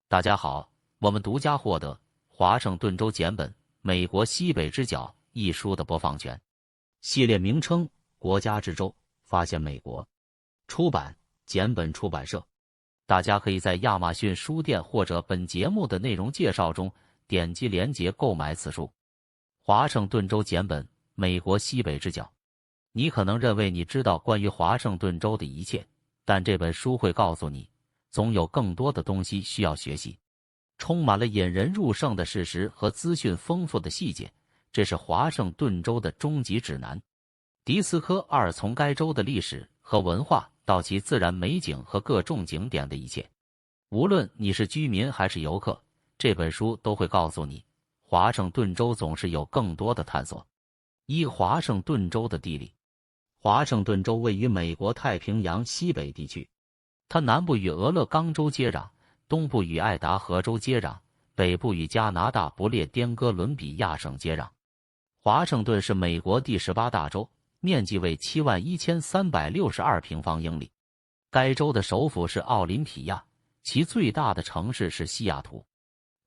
大家好，我们独家获得《华盛顿州简本：美国西北之角》一书的播放权。系列名称：国家之州，发现美国。出版：简本出版社。大家可以在亚马逊书店或者本节目的内容介绍中点击连结购买此书《华盛顿州简本：美国西北之角》。你可能认为你知道关于华盛顿州的一切，但这本书会告诉你，总有更多的东西需要学习。充满了引人入胜的事实和资讯丰富的细节，这是华盛顿州的终极指南。迪斯科2从该州的历史和文化到其自然美景和各种景点的一切。无论你是居民还是游客，这本书都会告诉你，华盛顿州总是有更多的探索。华盛顿州的地理。华盛顿州位于美国太平洋西北地区，它南部与俄勒冈州接壤，东部与爱达荷州接壤，北部与加拿大不列颠哥伦比亚省接壤。华盛顿是美国第18大州，面积为71362平方英里。该州的首府是奥林匹亚，其最大的城市是西雅图。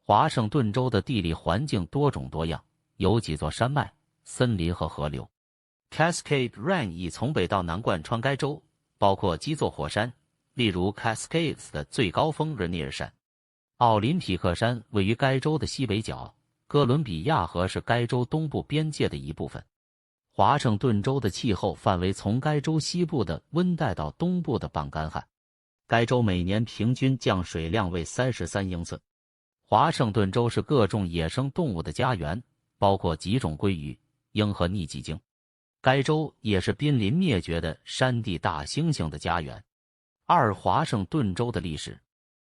华盛顿州的地理环境多种多样，有几座山脉、森林和河流。Cascade Range 以从北到南贯穿该州，包括基座火山，例如 Cascades 的最高峰 Rainier 山。奥林匹克山位于该州的西北角，哥伦比亚河是该州东部边界的一部分。华盛顿州的气候范围从该州西部的温带到东部的半干旱。该州每年平均降水量为33英寸。华盛顿州是各种野生动物的家园，包括几种鲑鱼、鹰和逆戟鲸。该州也是濒临灭绝的山地大猩猩的家园。华盛顿州的历史。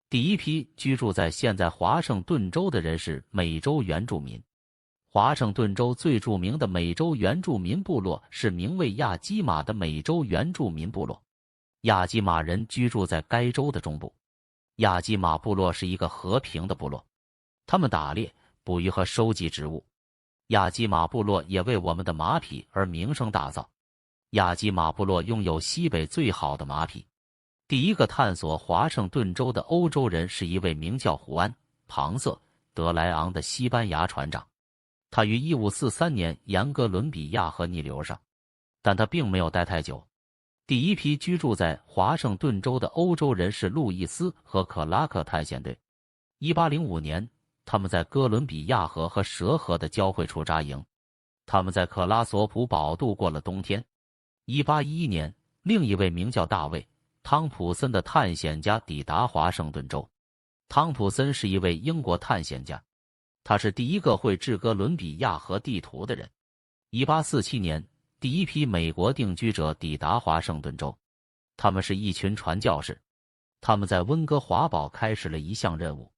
第一批居住在现在华盛顿州的人是美洲原住民。华盛顿州最著名的美洲原住民部落是名为亚基马的美洲原住民部落。亚基马人居住在该州的中部。亚基马部落是一个和平的部落，他们打猎、捕鱼和收集植物。亚基马部落也为我们的马匹而名声大噪。亚基马部落拥有西北最好的马匹。第一个探索华盛顿州的欧洲人是一位名叫胡安·庞瑟·德莱昂的西班牙船长。他于1543年沿哥伦比亚河逆流上，但他并没有待太久。第一批居住在华盛顿州的欧洲人是路易斯和克拉克探险队。1805年，他们在哥伦比亚河和蛇河的交汇处扎营。他们在克拉索普堡度过了冬天。1811年，另一位名叫大卫·汤普森的探险家抵达华盛顿州。汤普森是一位英国探险家，他是第一个会制哥伦比亚河地图的人。1847年，第一批美国定居者抵达华盛顿州，他们是一群传教士，他们在温哥华堡开始了一项任务。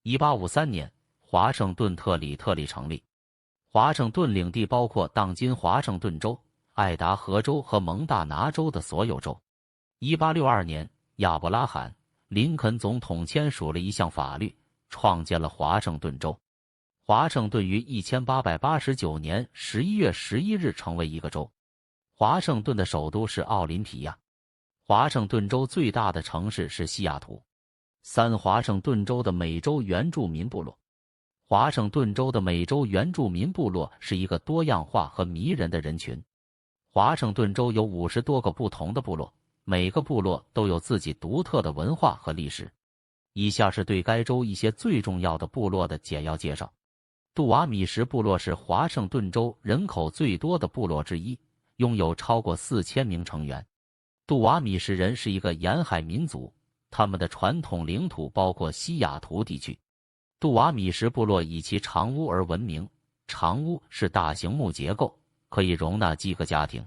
1853年，华盛顿特里成立。华盛顿领地包括当今华盛顿州、爱达荷州和蒙大拿州的所有州。1862年，亚伯拉罕·林肯总统签署了一项法律，创建了华盛顿州。华盛顿于1889年11月11日成为一个州。华盛顿的首都是奥林匹亚。华盛顿州最大的城市是西雅图。华盛顿州的美洲原住民部落。华盛顿州的美洲原住民部落是一个多样化和迷人的人群。华盛顿州有50多个不同的部落，每个部落都有自己独特的文化和历史。以下是对该州一些最重要的部落的简要介绍。杜瓦米什部落是华盛顿州人口最多的部落之一，拥有超过4000名成员。杜瓦米什人是一个沿海民族，他们的传统领土包括西雅图地区。杜瓦米什部落以其长屋而闻名，长屋是大型木结构，可以容纳几个家庭。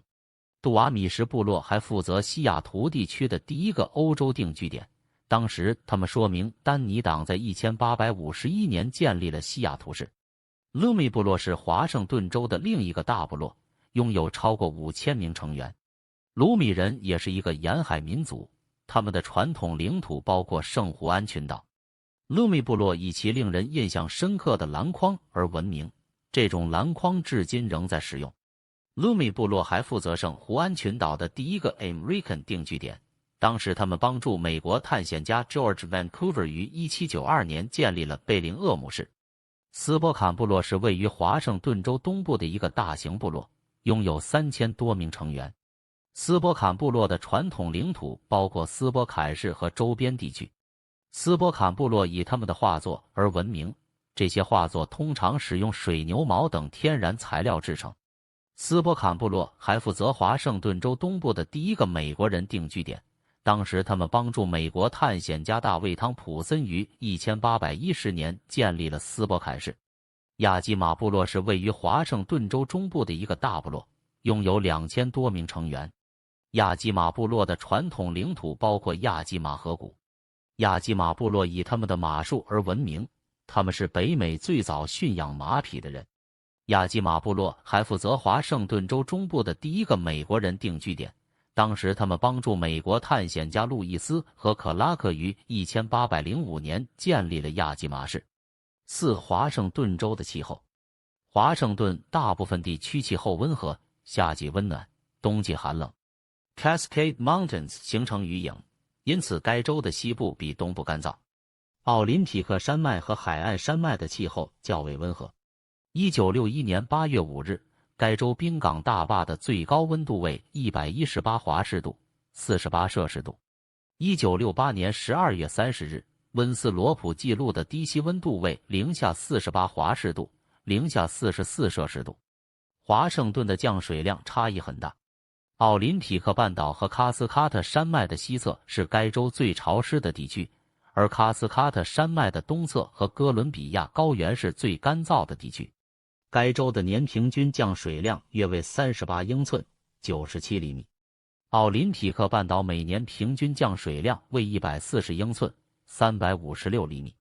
杜瓦米什部落还负责西雅图地区的第一个欧洲定居点，当时他们说明丹尼党在1851年建立了西雅图市。卢米部落是华盛顿州的另一个大部落，拥有超过5000名成员。卢米人也是一个沿海民族，他们的传统领土包括圣胡安群岛。卢米部落以其令人印象深刻的篮筐而闻名，这种篮筐至今仍在使用。卢米部落还负责圣胡安群岛的第一个 American 定居点，当时他们帮助美国探险家 George Vancouver 于1792年建立了贝林厄姆市。斯波坎部落是位于华盛顿州东部的一个大型部落，拥有3000多名成员。斯波坎部落的传统领土包括斯波坎市和周边地区。斯波坎部落以他们的画作而闻名，这些画作通常使用水牛毛等天然材料制成。斯波坎部落还负责华盛顿州东部的第一个美国人定居点，当时他们帮助美国探险家大卫·汤普森于1810年建立了斯波坎市。亚基马部落是位于华盛顿州中部的一个大部落，拥有2000多名成员。亚基马部落的传统领土包括亚基马河谷。亚基马部落以他们的马术而闻名，他们是北美最早驯养马匹的人。亚基马部落还负责华盛顿州中部的第一个美国人定居点，当时他们帮助美国探险家路易斯和克拉克于1805年建立了亚基马市。4. 华盛顿州的气候。华盛顿大部分地区气候温和，夏季温暖，冬季寒冷。Cascade Mountains 形成雨影，因此该州的西部比东部干燥。奥林匹克山脉和海岸山脉的气候较为温和。1961年8月5日，该州宾港大坝的最高温度为118华氏度，48摄氏度。1968年12月30日，温斯罗普记录的低息温度为-48华氏度，-44摄氏度。华盛顿的降水量差异很大。奥林匹克半岛和喀斯喀特山脉的西侧是该州最潮湿的地区，而喀斯喀特山脉的东侧和哥伦比亚高原是最干燥的地区。该州的年平均降水量约为38英寸，97厘米。奥林匹克半岛每年平均降水量为140英寸，356厘米。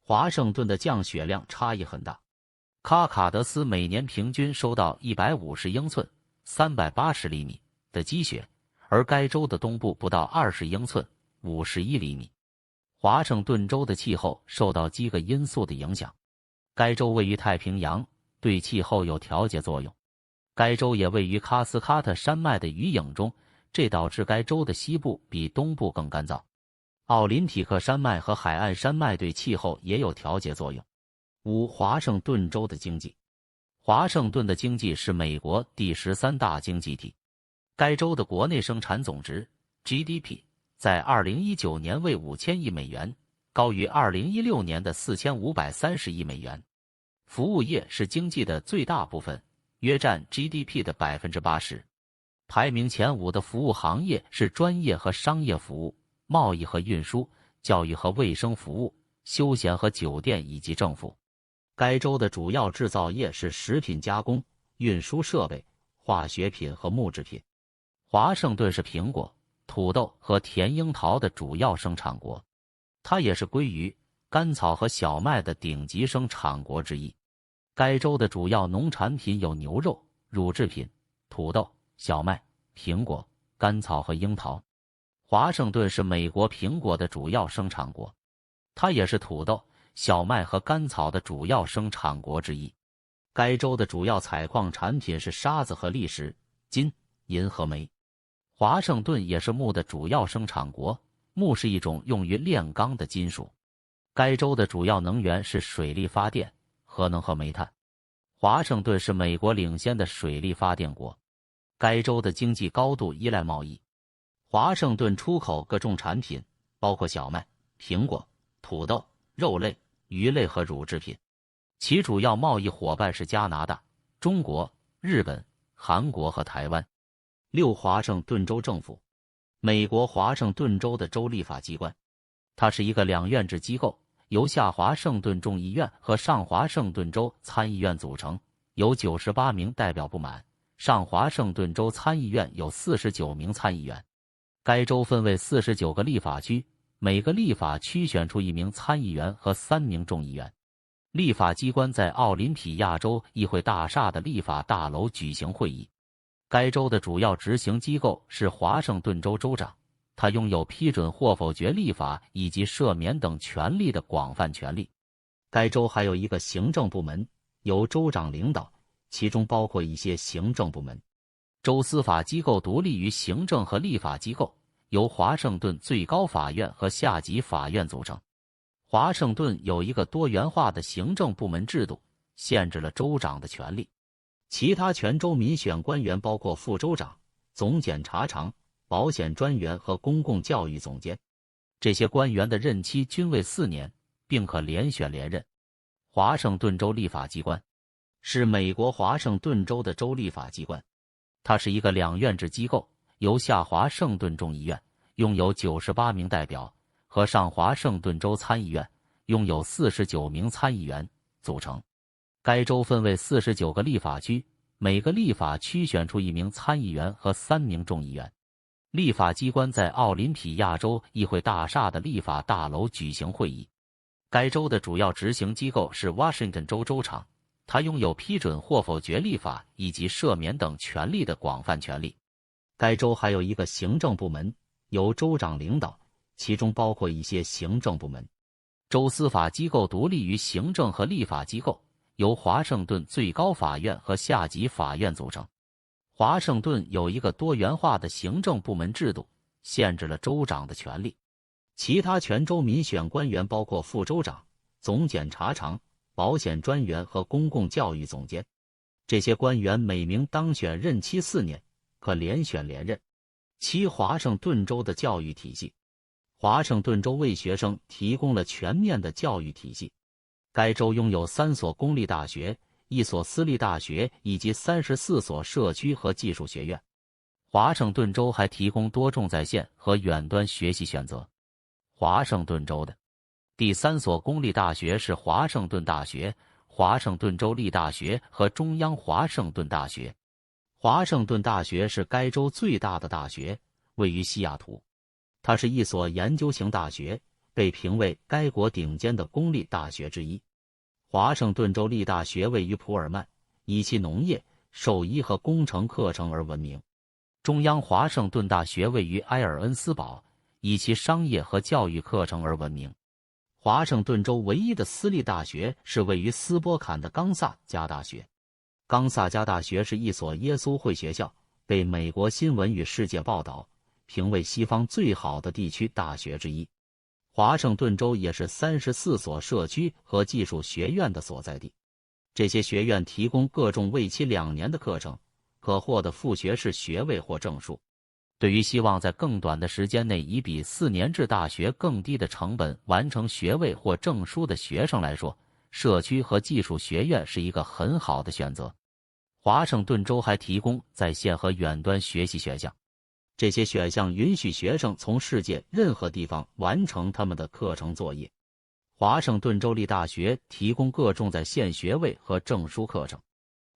华盛顿的降雪量差异很大。喀卡德斯每年平均收到150英寸，380厘米的积雪，而该州的东部不到20英寸，51厘米。华盛顿州的气候受到几个因素的影响。该州位于太平洋，对气候有调节作用。该州也位于喀斯喀特山脉的余影中，这导致该州的西部比东部更干燥。奥林匹克山脉和海岸山脉对气候也有调节作用。5. 华盛顿州的经济。华盛顿的经济是美国第13大经济体。该州的国内生产总值 GDP 在2019年为5000亿美元，高于2016年的4530亿美元。服务业是经济的最大部分，约占 GDP 的 80%。排名前5的服务行业是专业和商业服务、贸易和运输、教育和卫生服务、休闲和酒店以及政府。该州的主要制造业是食品加工、运输设备、化学品和木制品。华盛顿是苹果、土豆和甜樱桃的主要生产国，它也是鲑鱼、甘草和小麦的顶级生产国之一。该州的主要农产品有牛肉、乳制品、土豆、小麦、苹果、甘草和樱桃。华盛顿是美国苹果的主要生产国，它也是土豆、小麦和甘草的主要生产国之一。该州的主要采矿产品是沙子和砾石、金、银和煤。华盛顿也是钼的主要生产国，钼是一种用于炼钢的金属。该州的主要能源是水力发电、核能和煤炭。华盛顿是美国领先的水力发电国。该州的经济高度依赖贸易。华盛顿出口各种产品，包括小麦、苹果、土豆、肉类、鱼类和乳制品。其主要贸易伙伴是加拿大、中国、日本、韩国和台湾。6. 华盛顿州政府。美国华盛顿州的州立法机关，它是一个两院制机构，由下华盛顿众议院和上华盛顿州参议院组成，有98名代表不满。上华盛顿州参议院有49名参议员。该州分为49个立法区，每个立法区选出1名参议员和3名众议员。立法机关在奥林匹亚州议会大厦的立法大楼举行会议。该州的主要执行机构是华盛顿州州长，他拥有批准或否决立法以及赦免等权利的广泛权利。该州还有一个行政部门，由州长领导，其中包括一些行政部门。州司法机构独立于行政和立法机构，由华盛顿最高法院和下级法院组成。华盛顿有一个多元化的行政部门制度，限制了州长的权力。其他全州民选官员包括副州长、总检察长、保险专员和公共教育总监。这些官员的任期均为4年，并可连选连任。华盛顿州立法机关是美国华盛顿州的州立法机关，它是一个2院制机构，由下华盛顿众议院拥有98名代表和上华盛顿州参议院拥有49名参议员组成。该州分为49个立法区，每个立法区选出1名参议员和3名众议员。立法机关在奥林匹亚州议会大厦的立法大楼举行会议。该州的主要执行机构是 Washington 州州长，他拥有批准或否决立法以及赦免等权利的广泛权利。该州还有一个行政部门，由州长领导，其中包括一些行政部门。州司法机构独立于行政和立法机构，由华盛顿最高法院和下级法院组成。华盛顿有一个多元化的行政部门制度，限制了州长的权力。其他全州民选官员包括副州长、总检察长、保险专员和公共教育总监。这些官员每名当选任期4年，可连选连任。华盛顿州的教育体系。华盛顿州为学生提供了全面的教育体系。该州拥有3所公立大学、1所私立大学以及34所社区和技术学院。华盛顿州还提供多种在线和远端学习选择。华盛顿州的第3所公立大学是华盛顿大学、华盛顿州立大学和中央华盛顿大学。华盛顿大学是该州最大的大学，位于西雅图。它是一所研究型大学，被评为该国顶尖的公立大学之一。华盛顿州立大学位于普尔曼，以其农业、兽医和工程课程而闻名。中央华盛顿大学位于埃尔恩斯堡，以其商业和教育课程而闻名。华盛顿州唯一的私立大学是位于斯波坎的冈萨加大学。冈萨加大学是一所耶稣会学校，被美国新闻与世界报道评为西方最好的地区大学之一。华盛顿州也是34所社区和技术学院的所在地。这些学院提供各种为期2年的课程，可获得副学士学位或证书。对于希望在更短的时间内以比4年制大学更低的成本完成学位或证书的学生来说，社区和技术学院是一个很好的选择。华盛顿州还提供在线和远端学习选项。这些选项允许学生从世界任何地方完成他们的课程作业。华盛顿州立大学提供各种在线学位和证书课程。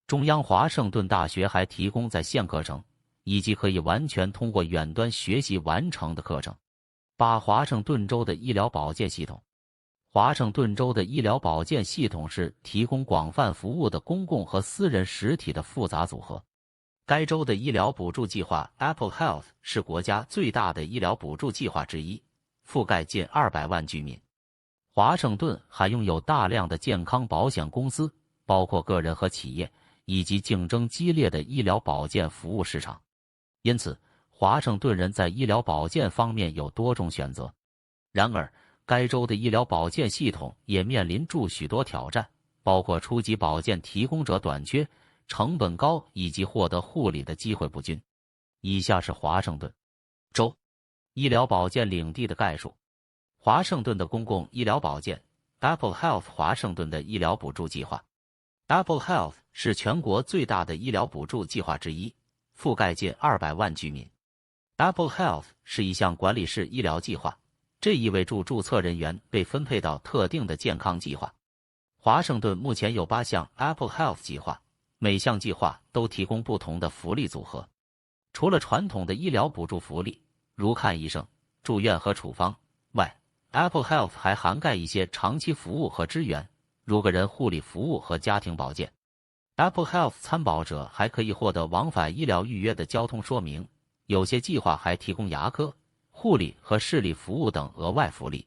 中央华盛顿大学还提供在线课程，以及可以完全通过远端学习完成的课程。华盛顿州的医疗保健系统。华盛顿州的医疗保健系统是提供广泛服务的公共和私人实体的复杂组合。该州的医疗补助计划 Apple Health 是国家最大的医疗补助计划之一，覆盖近200万居民。华盛顿还拥有大量的健康保险公司，包括个人和企业，以及竞争激烈的医疗保健服务市场。因此，华盛顿人在医疗保健方面有多种选择。然而，该州的医疗保健系统也面临住许多挑战，包括初级保健提供者短缺、成本高以及获得护理的机会不均。以下是华盛顿州医疗保健领地的概述。华盛顿的公共医疗保健 Apple Health 华盛顿的医疗补助计划。Apple Health 是全国最大的医疗补助计划之一，覆盖近200万居民。Apple Health 是一项管理式医疗计划，这意味着注册人员被分配到特定的健康计划。华盛顿目前有8项 Apple Health 计划，每项计划都提供不同的福利组合。除了传统的医疗补助福利，如看医生、住院和处方外， Apple Health 还涵盖一些长期服务和支援，如个人护理服务和家庭保健。Apple Health 参保者还可以获得往返医疗预约的交通说明，有些计划还提供牙科、护理和视力服务等额外福利。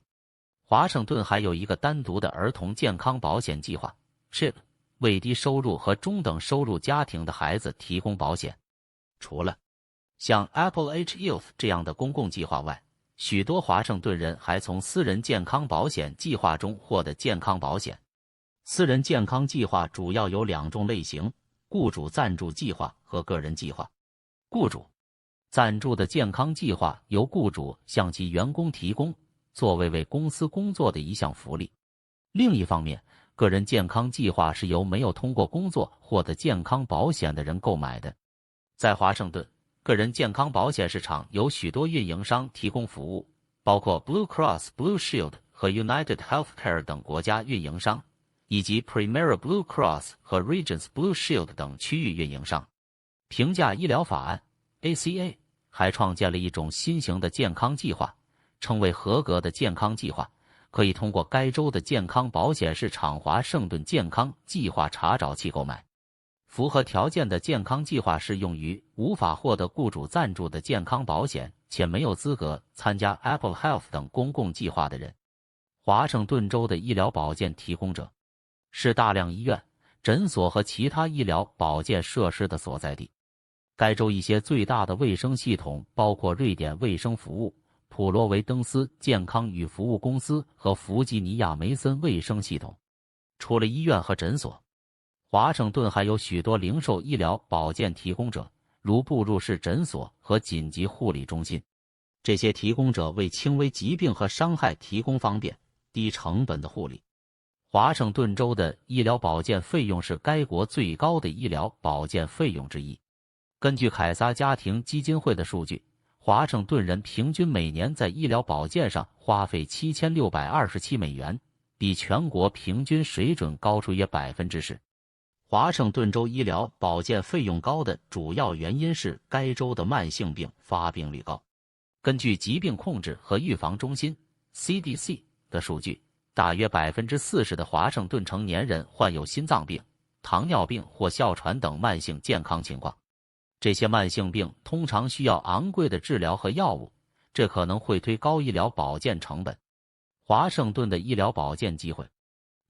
华盛顿还有一个单独的儿童健康保险计划 CHIP， 为低收入和中等收入家庭的孩子提供保险。除了像 Apple Health 这样的公共计划外，许多华盛顿人还从私人健康保险计划中获得健康保险。私人健康计划主要有2种类型：雇主赞助计划和个人计划。雇主赞助的健康计划由雇主向其员工提供，作为公司工作的一项福利。另一方面，个人健康计划是由没有通过工作获得健康保险的人购买的。在华盛顿，个人健康保险市场由许多运营商提供服务，包括 Blue Cross Blue Shield 和 United Healthcare 等国家运营商，以及 Primera Blue Cross 和 Regence Blue Shield 等区域运营商。评价医疗法案 ACA 还创建了一种新型的健康计划，称为合格的健康计划，可以通过该州的健康保险市场华盛顿健康计划查找器购买。符合条件的健康计划适用于无法获得雇主赞助的健康保险且没有资格参加 Apple Health 等公共计划的人。华盛顿州的医疗保健提供者是大量医院、诊所和其他医疗保健设施的所在地。该州一些最大的卫生系统包括瑞典卫生服务、普罗维登斯健康与服务公司和弗吉尼亚梅森卫生系统。除了医院和诊所，华盛顿还有许多零售医疗保健提供者，如步入式诊所和紧急护理中心。这些提供者为轻微疾病和伤害提供方便、低成本的护理。华盛顿州的医疗保健费用是该国最高的医疗保健费用之一。根据凯撒家庭基金会的数据，华盛顿人平均每年在医疗保健上花费7627美元，比全国平均水准高出约10%。华盛顿州医疗保健费用高的主要原因是该州的慢性病发病率高。根据疾病控制和预防中心 CDC 的数据，大约40%的华盛顿成年人患有心脏病、糖尿病或哮喘等慢性健康情况。这些慢性病通常需要昂贵的治疗和药物，这可能会推高医疗保健成本。华盛顿的医疗保健机会，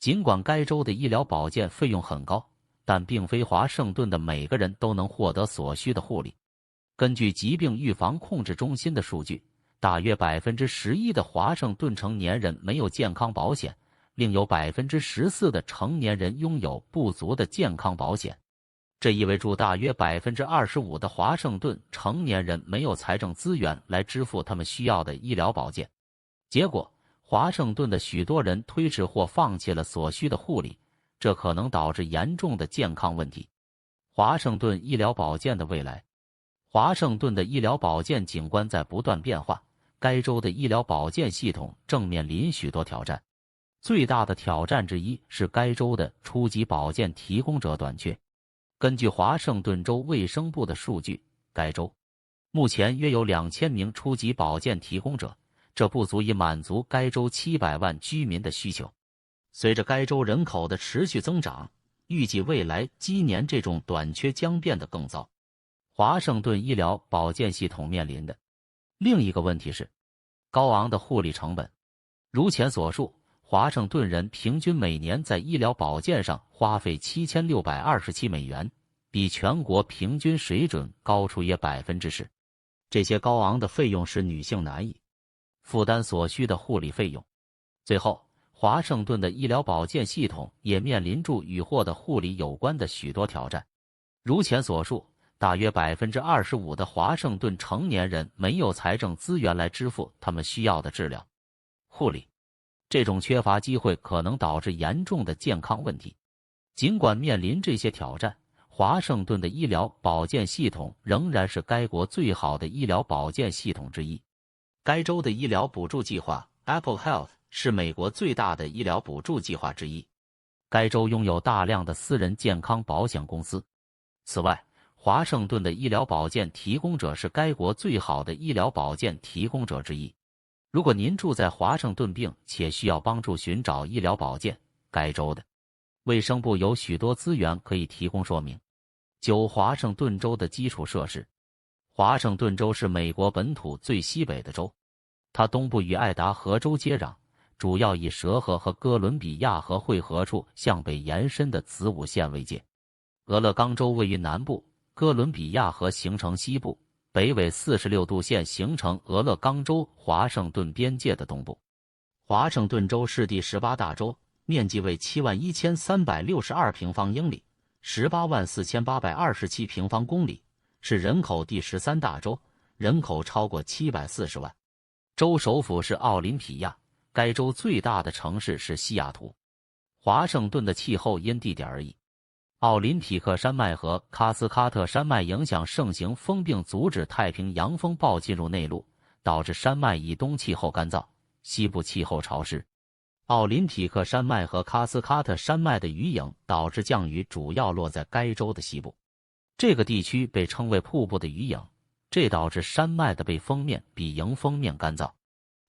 尽管该州的医疗保健费用很高，但并非华盛顿的每个人都能获得所需的护理。根据疾病预防控制中心的数据，大约11%的华盛顿成年人没有健康保险，另有14%的成年人拥有不足的健康保险。这意味着大约25%的华盛顿成年人没有财政资源来支付他们需要的医疗保健。结果，华盛顿的许多人推迟或放弃了所需的护理，这可能导致严重的健康问题。华盛顿医疗保健的未来。华盛顿的医疗保健景观在不断变化，该州的医疗保健系统正面临许多挑战。最大的挑战之一是该州的初级保健提供者短缺。根据华盛顿州卫生部的数据，该州目前约有2000名初级保健提供者，这不足以满足该州700万居民的需求。随着该州人口的持续增长，预计未来几年这种短缺将变得更糟。华盛顿医疗保健系统面临的另一个问题是高昂的护理成本。如前所述，华盛顿人平均每年在医疗保健上花费7627美元，比全国平均水准高出约10%。这些高昂的费用使女性难以负担所需的护理费用。最后，华盛顿的医疗保健系统也面临着与获得护理有关的许多挑战。如前所述，大约25%的华盛顿成年人没有财政资源来支付他们需要的治疗、护理。这种缺乏机会可能导致严重的健康问题。尽管面临这些挑战，华盛顿的医疗保健系统仍然是该国最好的医疗保健系统之一。该州的医疗补助计划 Apple Health 是美国最大的医疗补助计划之一。该州拥有大量的私人健康保险公司。此外，华盛顿的医疗保健提供者是该国最好的医疗保健提供者之一。如果您住在华盛顿并且需要帮助寻找医疗保健，该州的卫生部有许多资源可以提供说明。9. 华盛顿州的基础设施。华盛顿州是美国本土最西北的州，它东部与爱达荷州接壤，主要以蛇河和哥伦比亚河汇合处向北延伸的子午线为界。俄勒冈州位于南部，哥伦比亚河形成西部，北纬46度线形成俄勒冈州华盛顿边界的东部。华盛顿州是第18大州，面积为71362平方英里，184827平方公里，是人口第13大州，人口超过740万。州首府是奥林匹亚，该州最大的城市是西雅图。华盛顿的气候因地点而异。奥林匹克山脉和喀斯喀特山脉影响盛行风并阻止太平洋风暴进入内陆，导致山脉以东气候干燥，西部气候潮湿。奥林匹克山脉和喀斯喀特山脉的雨影导致降雨主要落在该州的西部。这个地区被称为瀑布的雨影，这导致山脉的背风面比迎风面干燥。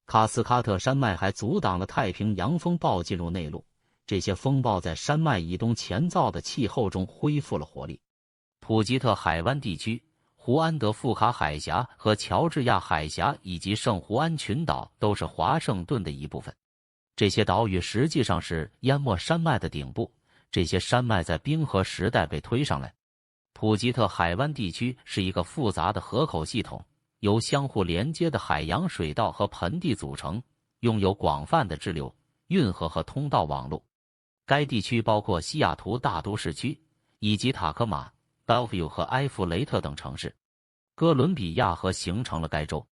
喀斯喀特山脉还阻挡了太平洋风暴进入内陆。这些风暴在山脉以东前造的气候中恢复了活力。普吉特海湾地区、胡安德富卡海峡和乔治亚海峡以及圣胡安群岛都是华盛顿的一部分。这些岛屿实际上是淹没山脉的顶部，这些山脉在冰河时代被推上来。普吉特海湾地区是一个复杂的河口系统，由相互连接的海洋水道和盆地组成，拥有广泛的支流、运河和通道网络。该地区包括西雅图大都市区，以及塔科马、Bellevue 和埃弗雷特等城市。哥伦比亚河形成了该州，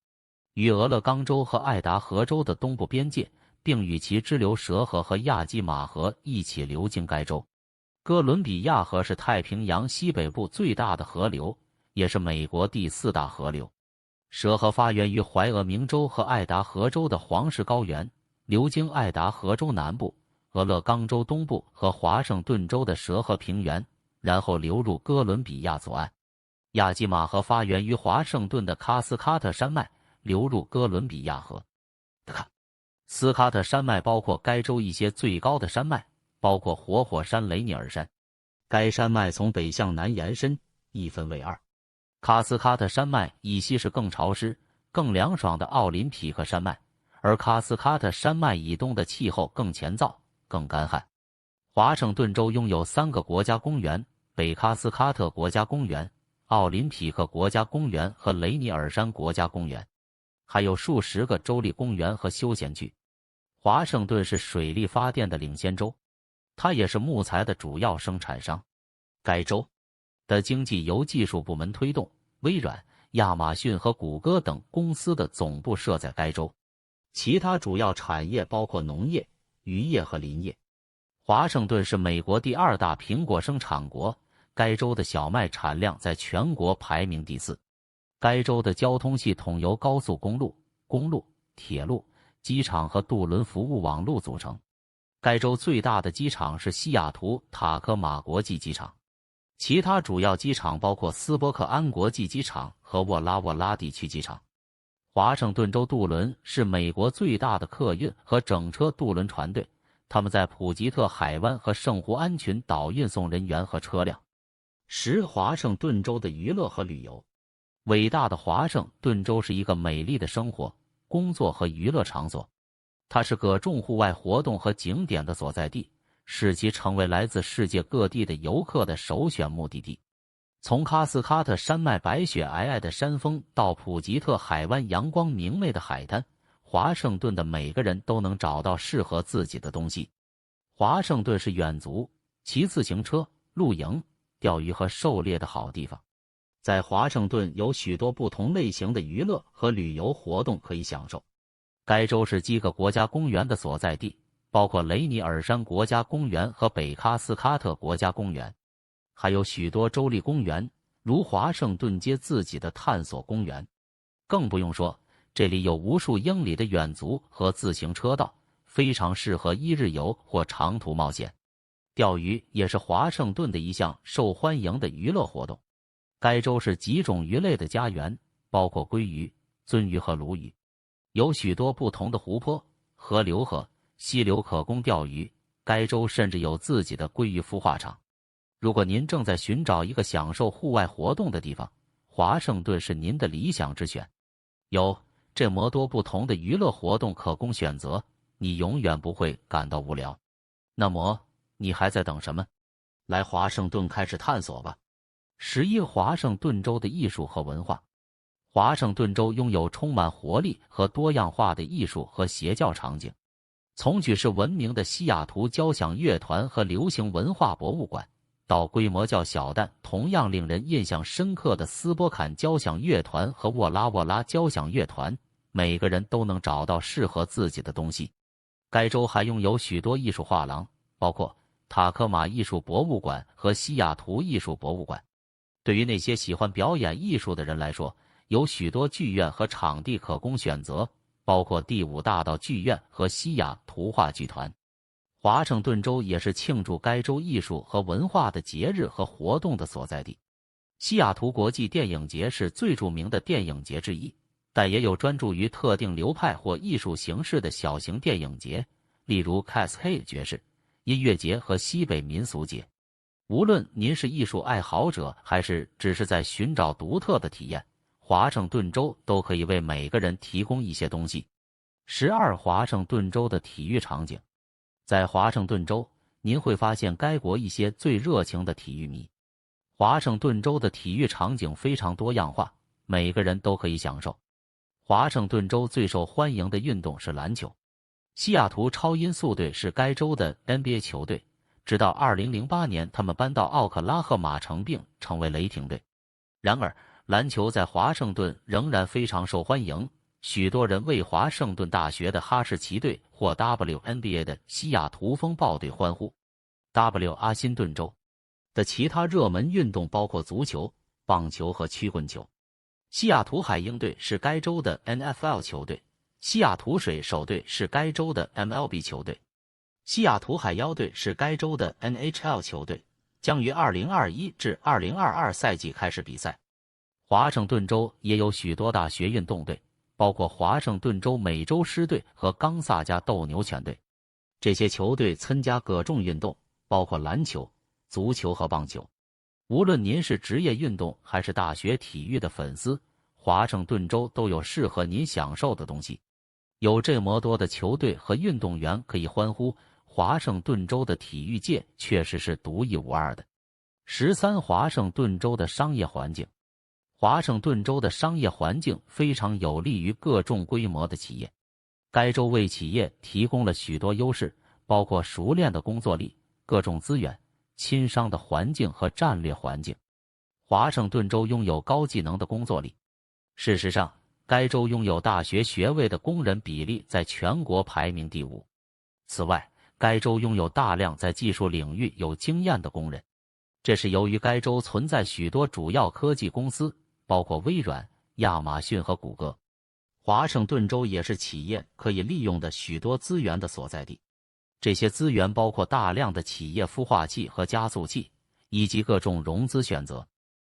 与俄勒冈州和爱达荷州的东部边界，并与其支流蛇河和亚基马河一起流经该州。哥伦比亚河是太平洋西北部最大的河流，也是美国第4大河流。蛇河发源于怀俄明州和爱达荷州的黄石高原，流经爱达荷州南部、俄勒冈州东部和华盛顿州的蛇河平原，然后流入哥伦比亚左岸。亚基马河发源于华盛顿的喀斯喀特山脉，流入哥伦比亚河。斯喀特山脉包括该州一些最高的山脉，包括活火山雷尼尔山。该山脉从北向南延伸，一分为二。喀斯喀特山脉以西是更潮湿、更凉爽的奥林匹克山脉，而喀斯喀特山脉以东的气候更乾燥、更干旱。华盛顿州拥有3个国家公园：北喀斯喀特国家公园、奥林匹克国家公园和雷尼尔山国家公园，还有数十个州立公园和休闲区。华盛顿是水力发电的领先州，它也是木材的主要生产商。该州的经济由技术部门推动，微软、亚马逊和谷歌等公司的总部设在该州。其他主要产业包括农业、渔业和林业。华盛顿是美国第2大苹果生产国，该州的小麦产量在全国排名第4。该州的交通系统由高速公路、铁路、机场和渡轮服务网络组成。该州最大的机场是西雅图塔科马国际机场，其他主要机场包括斯波克安国际机场和沃拉地区机场。华盛顿州渡轮是美国最大的客运和整车渡轮船队，他们在普吉特海湾和圣胡安群岛运送人员和车辆。华盛顿州的娱乐和旅游。伟大的华盛顿州是一个美丽的生活、工作和娱乐场所，它是各种户外活动和景点的所在地，使其成为来自世界各地的游客的首选目的地。从喀斯喀特山脉白雪皑皑的山峰到普吉特海湾阳光明媚的海滩，华盛顿的每个人都能找到适合自己的东西。华盛顿是远足、骑自行车、露营、钓鱼和狩猎的好地方。在华盛顿有许多不同类型的娱乐和旅游活动可以享受。该州是几个国家公园的所在地，包括雷尼尔山国家公园和北喀斯喀特国家公园，还有许多州立公园，如华盛顿街自己的探索公园。更不用说，这里有无数英里的远足和自行车道，非常适合1日游或长途冒险。钓鱼也是华盛顿的一项受欢迎的娱乐活动。该州是几种鱼类的家园，包括鲑鱼、鳟鱼和鲈鱼。有许多不同的湖泊、河流和溪流可供钓鱼。该州甚至有自己的鲑鱼孵化场。如果您正在寻找一个享受户外活动的地方，华盛顿是您的理想之选。有这么多不同的娱乐活动可供选择，你永远不会感到无聊。那么，你还在等什么？来华盛顿开始探索吧。11华盛顿州的艺术和文化。华盛顿州拥有充满活力和多样化的艺术和邪教场景，从举世闻名的西雅图交响乐团和流行文化博物馆，到规模较小但同样令人印象深刻的斯波坎交响乐团和沃拉沃拉交响乐团，每个人都能找到适合自己的东西。该州还拥有许多艺术画廊，包括塔科马艺术博物馆和西雅图艺术博物馆。对于那些喜欢表演艺术的人来说，有许多剧院和场地可供选择，包括第5大道剧院和西雅图话剧团。华盛顿州也是庆祝该州艺术和文化的节日和活动的所在地。西雅图国际电影节是最著名的电影节之一，但也有专注于特定流派或艺术形式的小型电影节，例如 Cascade 爵士音乐节和西北民俗节。无论您是艺术爱好者还是只是在寻找独特的体验，华盛顿州都可以为每个人提供一些东西。12. 华盛顿州的体育场景。在华盛顿州，您会发现该国一些最热情的体育迷。华盛顿州的体育场景非常多样化，每个人都可以享受。华盛顿州最受欢迎的运动是篮球。西雅图超音速队是该州的 NBA 球队，直到2008年他们搬到奥克拉荷马城并成为雷霆队。然而，篮球在华盛顿仍然非常受欢迎，许多人为华盛顿大学的哈士奇队或 WNBA 的西雅图风暴队欢呼。阿辛顿州的其他热门运动包括足球、棒球和曲棍球。西雅图海鹰队是该州的 NFL 球队，西雅图水手队是该州的 MLB 球队，西雅图海妖队是该州的 NHL 球队，将于2021至2022赛季开始比赛。华盛顿州也有许多大学运动队，包括华盛顿州美洲狮队和冈萨加斗牛犬队。这些球队参加各种运动，包括篮球、足球和棒球。无论您是职业运动还是大学体育的粉丝，华盛顿州都有适合您享受的东西。有这么多的球队和运动员可以欢呼，华盛顿州的体育界确实是独一无二的。13. 华盛顿州的商业环境。华盛顿州的商业环境非常有利于各种规模的企业。该州为企业提供了许多优势，包括熟练的工作力、各种资源、亲商的环境和战略环境。华盛顿州拥有高技能的工作力。事实上，该州拥有大学学位的工人比例在全国排名第5。此外，该州拥有大量在技术领域有经验的工人，这是由于该州存在许多主要科技公司，包括微软、亚马逊和谷歌。华盛顿州也是企业可以利用的许多资源的所在地。这些资源包括大量的企业孵化器和加速器，以及各种融资选择。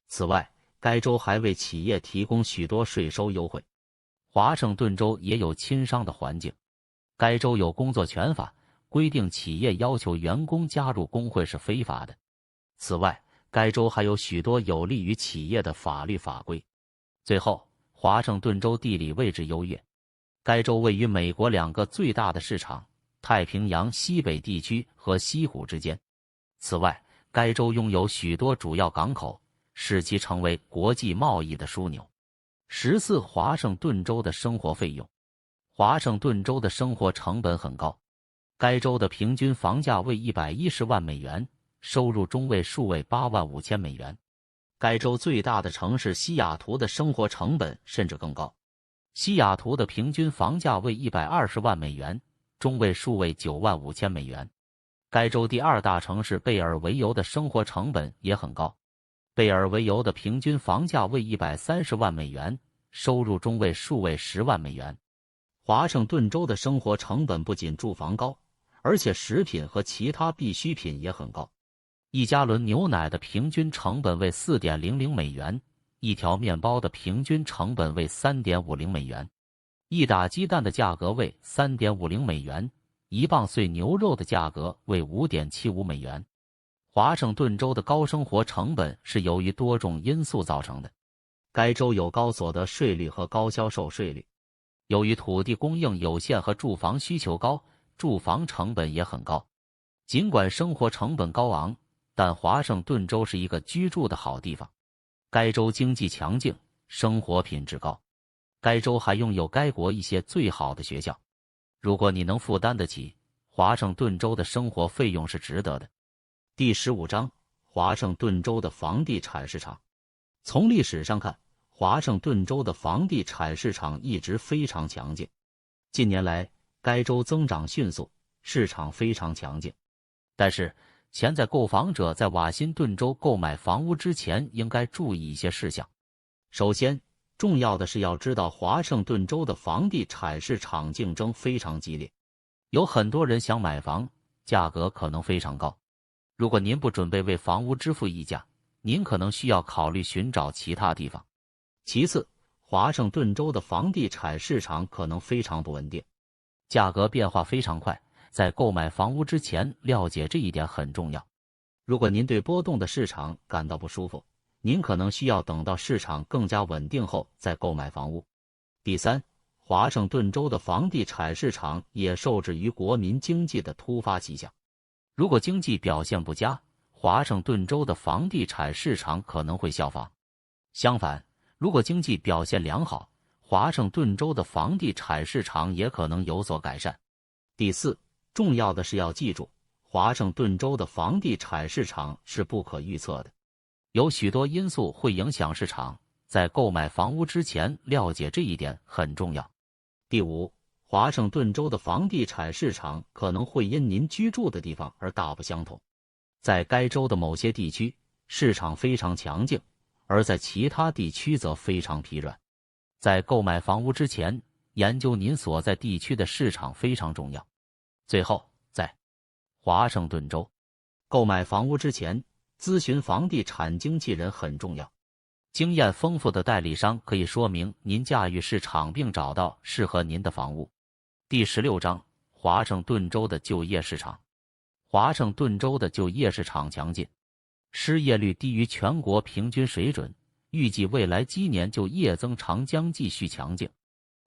此外，该州还为企业提供许多税收优惠。华盛顿州也有亲商的环境。该州有工作权法，规定企业要求员工加入工会是非法的。此外，该州还有许多有利于企业的法律法规。最后，华盛顿州地理位置优越。该州位于美国2个最大的市场——太平洋西北地区和西湖之间。此外，该州拥有许多主要港口，使其成为国际贸易的枢纽。14. 华盛顿州的生活费用。华盛顿州的生活成本很高。该州的平均房价为110万美元，收入中位数为8万5千美元。该州最大的城市西雅图的生活成本甚至更高。西雅图的平均房价为120万美元，中位数为9万5千美元。该州第2大城市贝尔维尤的生活成本也很高。贝尔维尤的平均房价为130万美元，收入中位数为10万美元。华盛顿州的生活成本不仅住房高，而且食品和其他必需品也很高。1加仑牛奶的平均成本为 4.00 美元，1条面包的平均成本为 3.50 美元，1打鸡蛋的价格为 3.50 美元，1磅碎牛肉的价格为 5.75 美元。华盛顿州的高生活成本是由于多种因素造成的。该州有高所得税率和高销售税率。由于土地供应有限和住房需求高，住房成本也很高。尽管生活成本高昂，但华盛顿州是一个居住的好地方。该州经济强劲，生活品质高。该州还拥有该国一些最好的学校。如果你能负担得起，华盛顿州的生活费用是值得的。第15章，华盛顿州的房地产市场。从历史上看，华盛顿州的房地产市场一直非常强劲。近年来，该州增长迅速，市场非常强劲。但是，潜在购房者在瓦辛顿州购买房屋之前应该注意一些事项。首先，重要的是要知道华盛顿州的房地产市场竞争非常激烈，有很多人想买房，价格可能非常高。如果您不准备为房屋支付溢价，您可能需要考虑寻找其他地方。其次，华盛顿州的房地产市场可能非常不稳定，价格变化非常快，在购买房屋之前了解这一点很重要。如果您对波动的市场感到不舒服，您可能需要等到市场更加稳定后再购买房屋。第三，华盛顿州的房地产市场也受制于国民经济的突发迹象。如果经济表现不佳，华盛顿州的房地产市场可能会效仿。相反，如果经济表现良好，华盛顿州的房地产市场也可能有所改善。第四，重要的是要记住，华盛顿州的房地产市场是不可预测的。有许多因素会影响市场，在购买房屋之前了解这一点很重要。第五，华盛顿州的房地产市场可能会因您居住的地方而大不相同。在该州的某些地区，市场非常强劲，而在其他地区则非常疲软。在购买房屋之前，研究您所在地区的市场非常重要。最后，在华盛顿州购买房屋之前，咨询房地产经纪人很重要。经验丰富的代理商可以说明您驾驭市场并找到适合您的房屋。第16章，华盛顿州的就业市场。华盛顿州的就业市场强劲，失业率低于全国平均水准，预计未来几年就业增长将继续强劲。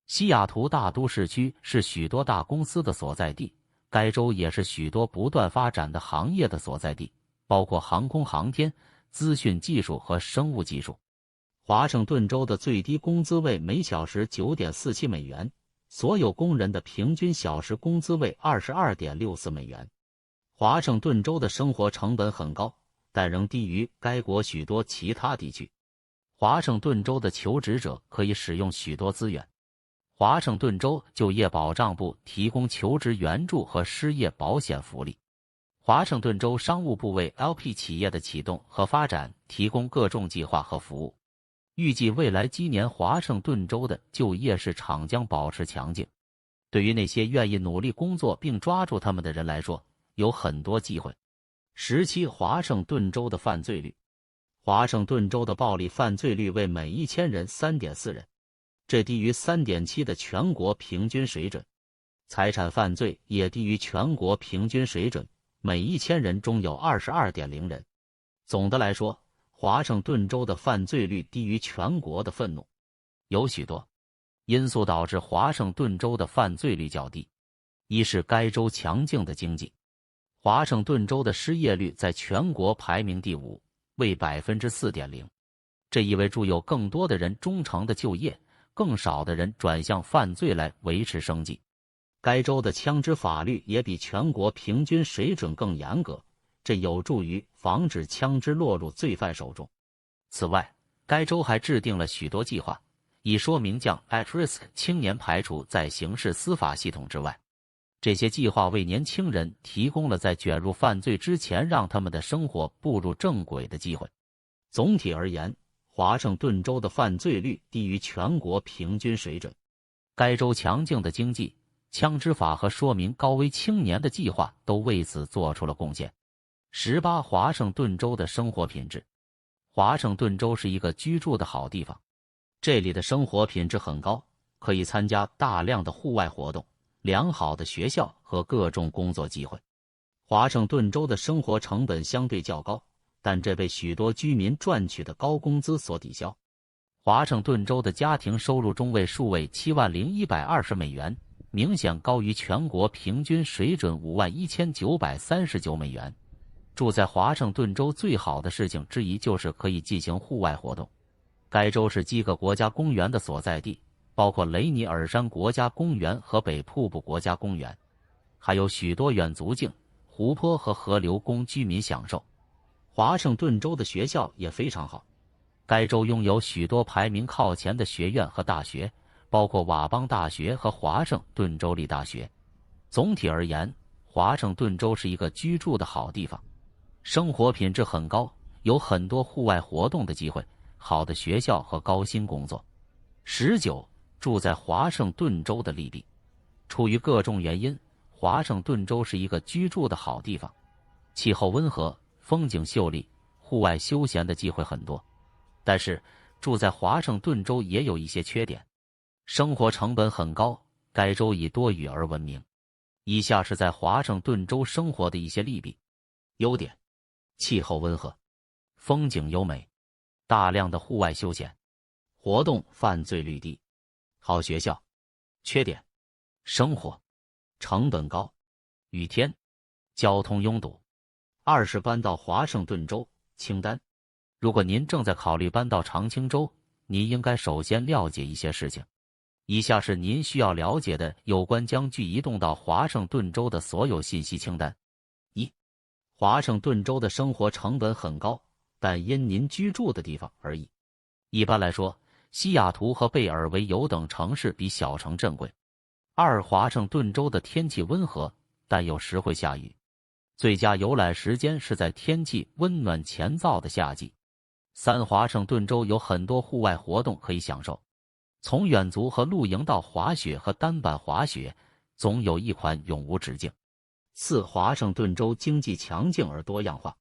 西雅图大都市区是许多大公司的所在地，该州也是许多不断发展的行业的所在地，包括航空航天、资讯技术和生物技术。华盛顿州的最低工资为每小时 9.47 美元，所有工人的平均小时工资为 22.64 美元。华盛顿州的生活成本很高，但仍低于该国许多其他地区。华盛顿州的求职者可以使用许多资源。华盛顿州就业保障部提供求职援助和失业保险福利。华盛顿州商务部为 LP 企业的启动和发展提供各种计划和服务。预计未来几年华盛顿州的就业市场将保持强劲。对于那些愿意努力工作并抓住他们的人来说，有很多机会。17华盛顿州的犯罪率。华盛顿州的暴力犯罪率为每1000人 3.4 人，这低于 3.7 的全国平均水准。财产犯罪也低于全国平均水准，每1000人中有 22.0 人。总的来说，华盛顿州的犯罪率低于全国的愤怒。有许多因素导致华盛顿州的犯罪率较低。一是该州强劲的经济。华盛顿州的失业率在全国排名第5，为 4.0%。这意味着有更多的人忠诚的就业，更少的人转向犯罪来维持生计。该州的枪支法律也比全国平均水准更严格，这有助于防止枪支落入罪犯手中。此外，该州还制定了许多计划，以说明将 at-risk 青年排除在刑事司法系统之外。这些计划为年轻人提供了在卷入犯罪之前让他们的生活步入正轨的机会。总体而言，华盛顿州的犯罪率低于全国平均水准。该州强劲的经济、枪支法和说明高危青年的计划都为此做出了贡献。18华盛顿州的生活品质。华盛顿州是一个居住的好地方，这里的生活品质很高，可以参加大量的户外活动、良好的学校和各种工作机会。华盛顿州的生活成本相对较高，但这被许多居民赚取的高工资所抵消。华盛顿州的家庭收入中位数为70120美元，明显高于全国平均水准51939美元。住在华盛顿州最好的事情之一就是可以进行户外活动。该州是几个国家公园的所在地，包括雷尼尔山国家公园和北瀑布国家公园，还有许多远足径、湖泊和河流供居民享受。华盛顿州的学校也非常好，该州拥有许多排名靠前的学院和大学，包括瓦邦大学和华盛顿州立大学。总体而言，华盛顿州是一个居住的好地方，生活品质很高，有很多户外活动的机会，好的学校和高薪工作。19. 住在华盛顿州的利弊。出于各种原因，华盛顿州是一个居住的好地方，气候温和，风景秀丽，户外休闲的机会很多。但是，住在华盛顿州也有一些缺点，生活成本很高，该州以多雨而闻名。以下是在华盛顿州生活的一些利弊。优点：气候温和，风景优美，大量的户外休闲活动，犯罪率低，好学校。缺点：生活成本高，雨天，交通拥堵。20搬到华盛顿州清单。如果您正在考虑搬到长青州，您应该首先了解一些事情。以下是您需要了解的有关将具移动到华盛顿州的所有信息清单。1. 华盛顿州的生活成本很高，但因您居住的地方而异。一般来说，西雅图和贝尔维尤等城市比小城镇贵。2. 华盛顿州的天气温和，但有时会下雨。最佳游览时间是在天气温暖前燥的夏季。3. 华盛顿州有很多户外活动可以享受，从远足和露营到滑雪和单板滑雪，总有一款永无止境。4. 华盛顿州经济强劲而多样化，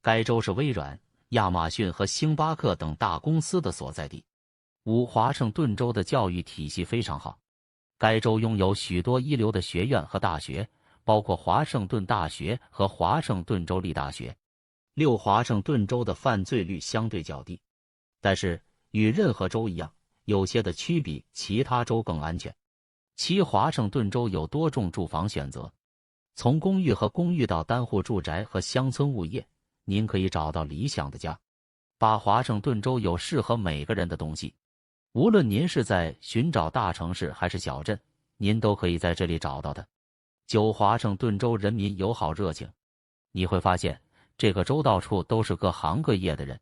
该州是微软、亚马逊和星巴克等大公司的所在地。5. 华盛顿州的教育体系非常好，该州拥有许多一流的学院和大学，包括华盛顿大学和华盛顿州立大学。6. 华盛顿州的犯罪率相对较低，但是与任何州一样，有些的区比其他州更安全。7. 华盛顿州有多种住房选择，从公寓和公寓到单户住宅和乡村物业，您可以找到理想的家。8. 华盛顿州有适合每个人的东西，无论您是在寻找大城市还是小镇，您都可以在这里找到它。9. 华盛顿州人民友好热情，你会发现这个州到处都是各行各业的人。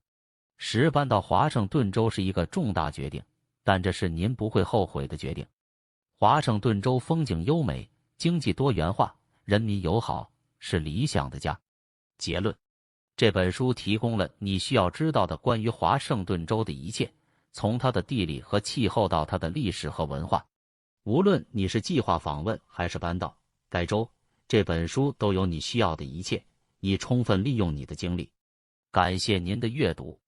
10. 搬到华盛顿州是一个重大决定，但这是您不会后悔的决定。华盛顿州风景优美，经济多元化，人民友好，是理想的家。结论：这本书提供了你需要知道的关于华盛顿州的一切，从它的地理和气候到它的历史和文化。无论你是计划访问还是搬到该州，这本书都有你需要的一切，以充分利用你的精力。感谢您的阅读。